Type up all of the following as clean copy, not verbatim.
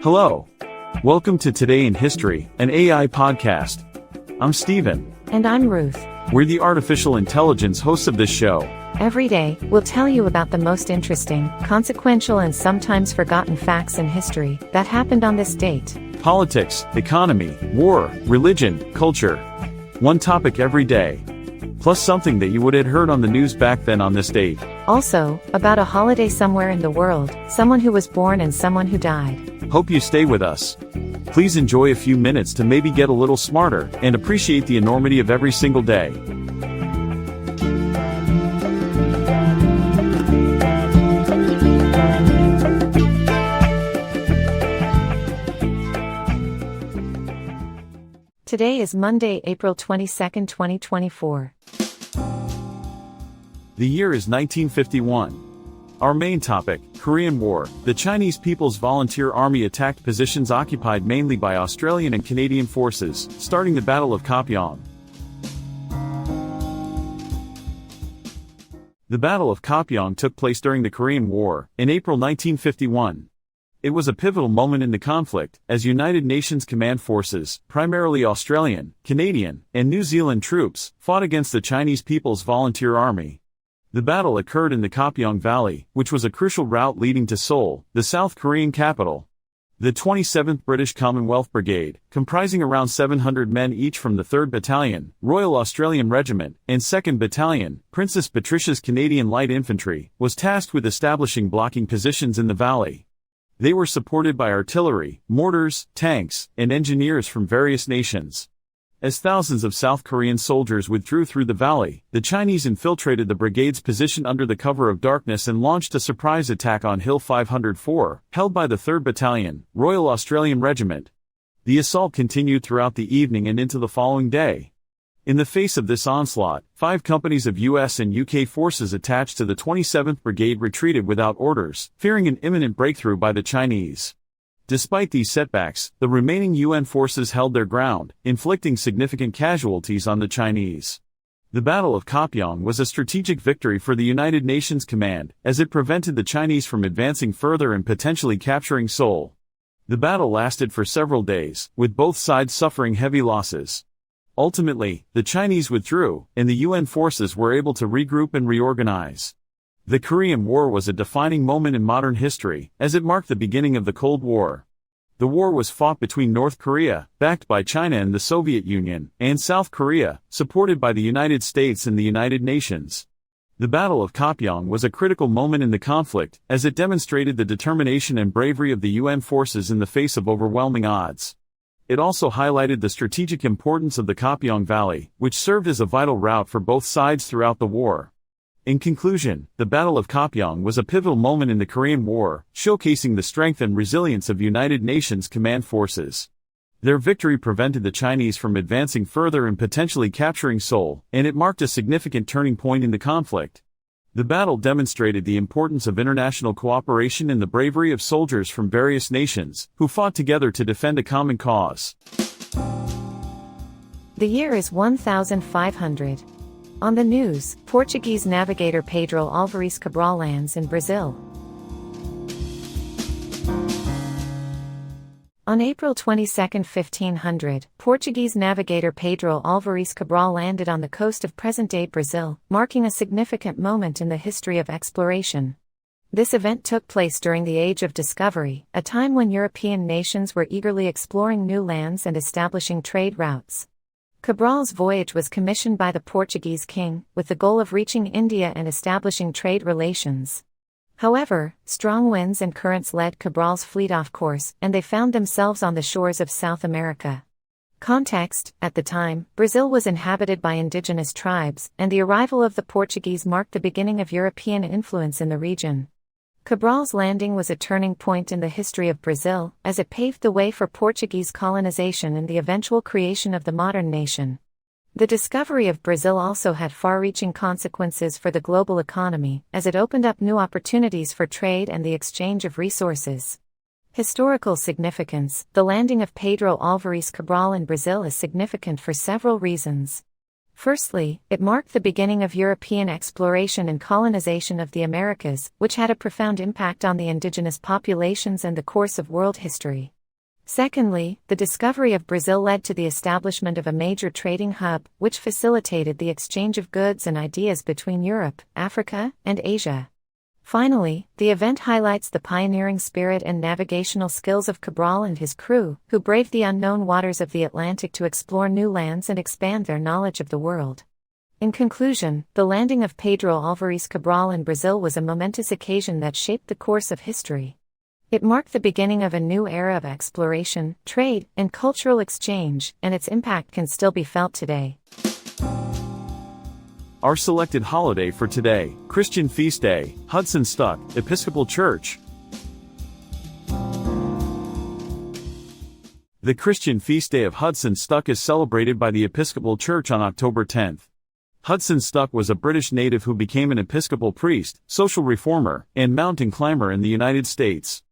Hello. Welcome to Today in History, an AI podcast. I'm Stephen. And I'm Ruth. We're the artificial intelligence hosts of this show. Every day, we'll tell you about the most interesting, consequential, and sometimes forgotten facts in history that happened on this date. Politics, economy, war, religion, culture. One topic every day. Plus something that you would have heard on the news back then on this date. Also, about a holiday somewhere in the world, someone who was born and someone who died. Hope you stay with us. Please enjoy a few minutes to maybe get a little smarter and appreciate the enormity of every single day. Today is Monday, April 22nd, 2024. The year is 1951. Our main topic, Korean War. The Chinese People's Volunteer Army attacked positions occupied mainly by Australian and Canadian forces, starting the Battle of Kapyong. The Battle of Kapyong took place during the Korean War, in April 1951. It was a pivotal moment in the conflict, as United Nations command forces, primarily Australian, Canadian, and New Zealand troops, fought against the Chinese People's Volunteer Army. The battle occurred in the Kapyong Valley, which was a crucial route leading to Seoul, the South Korean capital. The 27th British Commonwealth Brigade, comprising around 700 men each from the 3rd Battalion, Royal Australian Regiment, and 2nd Battalion, Princess Patricia's Canadian Light Infantry, was tasked with establishing blocking positions in the valley. They were supported by artillery, mortars, tanks, and engineers from various nations. As thousands of South Korean soldiers withdrew through the valley, the Chinese infiltrated the brigade's position under the cover of darkness and launched a surprise attack on Hill 504, held by the 3rd Battalion, Royal Australian Regiment. The assault continued throughout the evening and into the following day. In the face of this onslaught, 5 companies of US and UK forces attached to the 27th Brigade retreated without orders, fearing an imminent breakthrough by the Chinese. Despite these setbacks, the remaining UN forces held their ground, inflicting significant casualties on the Chinese. The Battle of Kapyong was a strategic victory for the United Nations Command, as it prevented the Chinese from advancing further and potentially capturing Seoul. The battle lasted for several days, with both sides suffering heavy losses. Ultimately, the Chinese withdrew, and the UN forces were able to regroup and reorganize. The Korean War was a defining moment in modern history, as it marked the beginning of the Cold War. The war was fought between North Korea, backed by China and the Soviet Union, and South Korea, supported by the United States and the United Nations. The Battle of Kapyong was a critical moment in the conflict, as it demonstrated the determination and bravery of the UN forces in the face of overwhelming odds. It also highlighted the strategic importance of the Kapyong Valley, which served as a vital route for both sides throughout the war. In conclusion, the Battle of Kapyong was a pivotal moment in the Korean War, showcasing the strength and resilience of United Nations command forces. Their victory prevented the Chinese from advancing further and potentially capturing Seoul, and it marked a significant turning point in the conflict. The battle demonstrated the importance of international cooperation and the bravery of soldiers from various nations, who fought together to defend a common cause. The year is 1500. On the news, Portuguese navigator Pedro Álvares Cabral lands in Brazil. On April 22, 1500, Portuguese navigator Pedro Álvares Cabral landed on the coast of present-day Brazil, marking a significant moment in the history of exploration. This event took place during the Age of Discovery, a time when European nations were eagerly exploring new lands and establishing trade routes. Cabral's voyage was commissioned by the Portuguese king, with the goal of reaching India and establishing trade relations. However, strong winds and currents led Cabral's fleet off course, and they found themselves on the shores of South America. Context: at the time, Brazil was inhabited by indigenous tribes, and the arrival of the Portuguese marked the beginning of European influence in the region. Cabral's landing was a turning point in the history of Brazil, as it paved the way for Portuguese colonization and the eventual creation of the modern nation. The discovery of Brazil also had far-reaching consequences for the global economy, as it opened up new opportunities for trade and the exchange of resources. Historical significance: the landing of Pedro Álvares Cabral in Brazil is significant for several reasons. Firstly, it marked the beginning of European exploration and colonization of the Americas, which had a profound impact on the indigenous populations and the course of world history. Secondly, the discovery of Brazil led to the establishment of a major trading hub, which facilitated the exchange of goods and ideas between Europe, Africa, and Asia. Finally, the event highlights the pioneering spirit and navigational skills of Cabral and his crew, who braved the unknown waters of the Atlantic to explore new lands and expand their knowledge of the world. In conclusion, the landing of Pedro Álvares Cabral in Brazil was a momentous occasion that shaped the course of history. It marked the beginning of a new era of exploration, trade, and cultural exchange, and its impact can still be felt today. Our selected holiday for today, Christian Feast Day, Hudson Stuck, Episcopal Church. The Christian Feast Day of Hudson Stuck is celebrated by the Episcopal Church on October 10th. Hudson Stuck was a British native who became an Episcopal priest, social reformer, and mountain climber in the United States.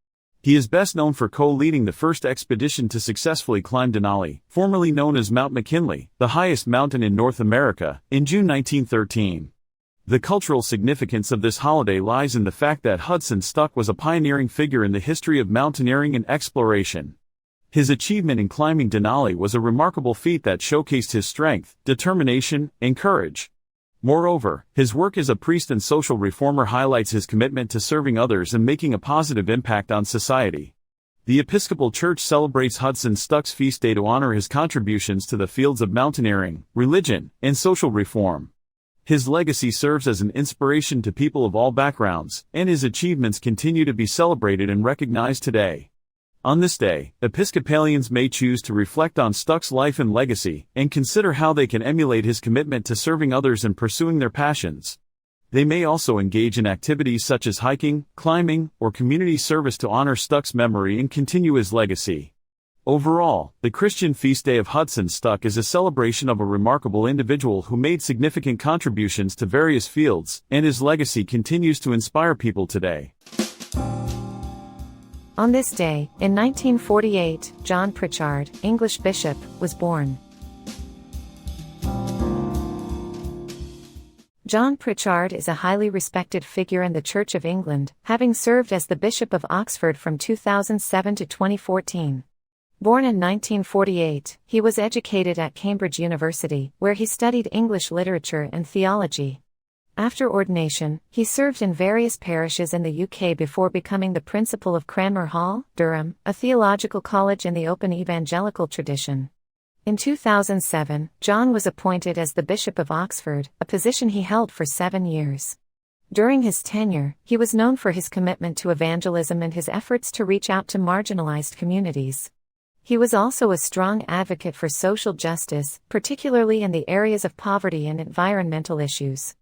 He is best known for co-leading the first expedition to successfully climb Denali, formerly known as Mount McKinley, the highest mountain in North America, in June 1913. The cultural significance of this holiday lies in the fact that Hudson Stuck was a pioneering figure in the history of mountaineering and exploration. His achievement in climbing Denali was a remarkable feat that showcased his strength, determination, and courage. Moreover, his work as a priest and social reformer highlights his commitment to serving others and making a positive impact on society. The Episcopal Church celebrates Hudson Stuck's feast day to honor his contributions to the fields of mountaineering, religion, and social reform. His legacy serves as an inspiration to people of all backgrounds, and his achievements continue to be celebrated and recognized today. On this day, Episcopalians may choose to reflect on Stuck's life and legacy, and consider how they can emulate his commitment to serving others and pursuing their passions. They may also engage in activities such as hiking, climbing, or community service to honor Stuck's memory and continue his legacy. Overall, the Christian Feast Day of Hudson Stuck is a celebration of a remarkable individual who made significant contributions to various fields, and his legacy continues to inspire people today. On this day, in 1948, John Pritchard, English bishop, was born. John Pritchard is a highly respected figure in the Church of England, having served as the Bishop of Oxford from 2007 to 2014. Born in 1948, he was educated at Cambridge University, where he studied English literature and theology. After ordination, he served in various parishes in the UK before becoming the principal of Cranmer Hall, Durham, a theological college in the open evangelical tradition. In 2007, John was appointed as the Bishop of Oxford, a position he held for 7 years. During his tenure, he was known for his commitment to evangelism and his efforts to reach out to marginalized communities. He was also a strong advocate for social justice, particularly in the areas of poverty and environmental issues.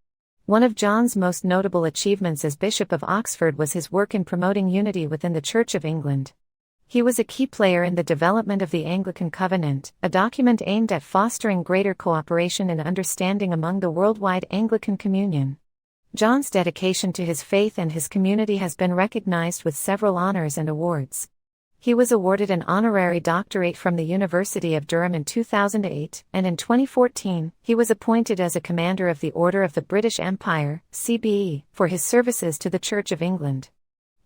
One of John's most notable achievements as Bishop of Oxford was his work in promoting unity within the Church of England. He was a key player in the development of the Anglican Covenant, a document aimed at fostering greater cooperation and understanding among the worldwide Anglican communion. John's dedication to his faith and his community has been recognized with several honors and awards. He was awarded an honorary doctorate from the University of Durham in 2008, and in 2014, he was appointed as a Commander of the Order of the British Empire, CBE, for his services to the Church of England.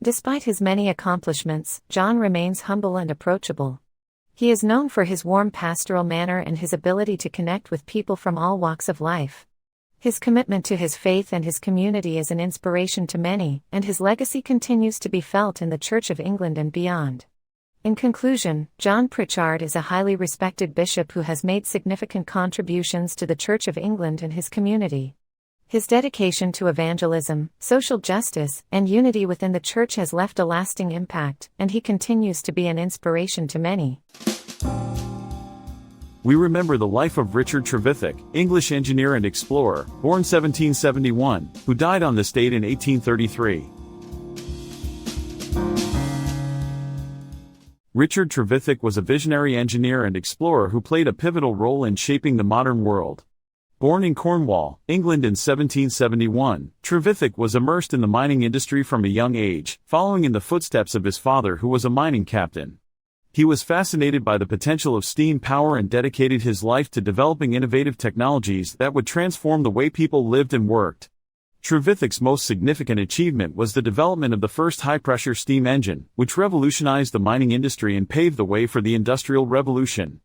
Despite his many accomplishments, John remains humble and approachable. He is known for his warm pastoral manner and his ability to connect with people from all walks of life. His commitment to his faith and his community is an inspiration to many, and his legacy continues to be felt in the Church of England and beyond. In conclusion, John Pritchard is a highly respected bishop who has made significant contributions to the Church of England and his community. His dedication to evangelism, social justice, and unity within the Church has left a lasting impact, and he continues to be an inspiration to many. We remember the life of Richard Trevithick, English engineer and explorer, born 1771, who died on this date in 1833. Richard Trevithick was a visionary engineer and explorer who played a pivotal role in shaping the modern world. Born in Cornwall, England in 1771, Trevithick was immersed in the mining industry from a young age, following in the footsteps of his father who was a mining captain. He was fascinated by the potential of steam power and dedicated his life to developing innovative technologies that would transform the way people lived and worked. Trevithick's most significant achievement was the development of the first high-pressure steam engine, which revolutionized the mining industry and paved the way for the Industrial Revolution.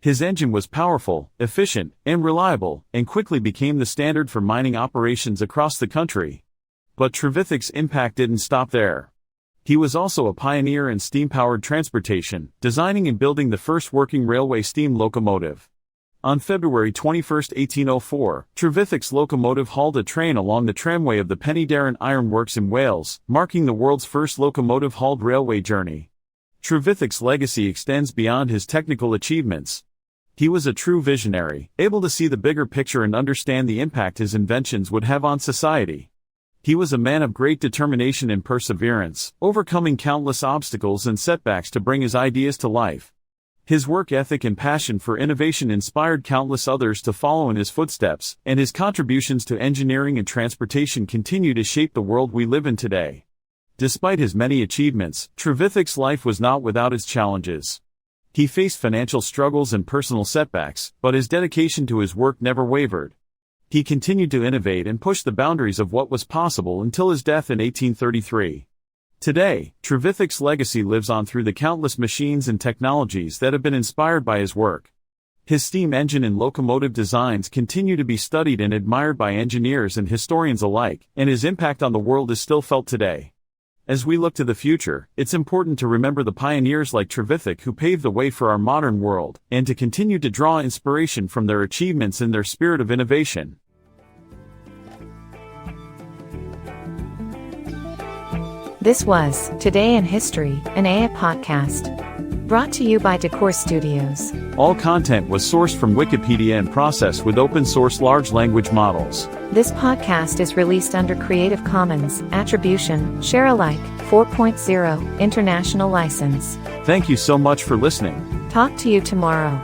His engine was powerful, efficient, and reliable, and quickly became the standard for mining operations across the country. But Trevithick's impact didn't stop there. He was also a pioneer in steam-powered transportation, designing and building the first working railway steam locomotive. On February 21, 1804, Trevithick's locomotive hauled a train along the tramway of the Penydarren Iron Works in Wales, marking the world's first locomotive-hauled railway journey. Trevithick's legacy extends beyond his technical achievements. He was a true visionary, able to see the bigger picture and understand the impact his inventions would have on society. He was a man of great determination and perseverance, overcoming countless obstacles and setbacks to bring his ideas to life. His work ethic and passion for innovation inspired countless others to follow in his footsteps, and his contributions to engineering and transportation continue to shape the world we live in today. Despite his many achievements, Trevithick's life was not without its challenges. He faced financial struggles and personal setbacks, but his dedication to his work never wavered. He continued to innovate and push the boundaries of what was possible until his death in 1833. Today, Trevithick's legacy lives on through the countless machines and technologies that have been inspired by his work. His steam engine and locomotive designs continue to be studied and admired by engineers and historians alike, and his impact on the world is still felt today. As we look to the future, it's important to remember the pioneers like Trevithick who paved the way for our modern world, and to continue to draw inspiration from their achievements and their spirit of innovation. This was Today in History, an AA podcast. Brought to you by Decor Studios. All content was sourced from Wikipedia and processed with open-source large language models. This podcast is released under Creative Commons, Attribution, Share Alike, 4.0, International License. Thank you so much for listening. Talk to you tomorrow.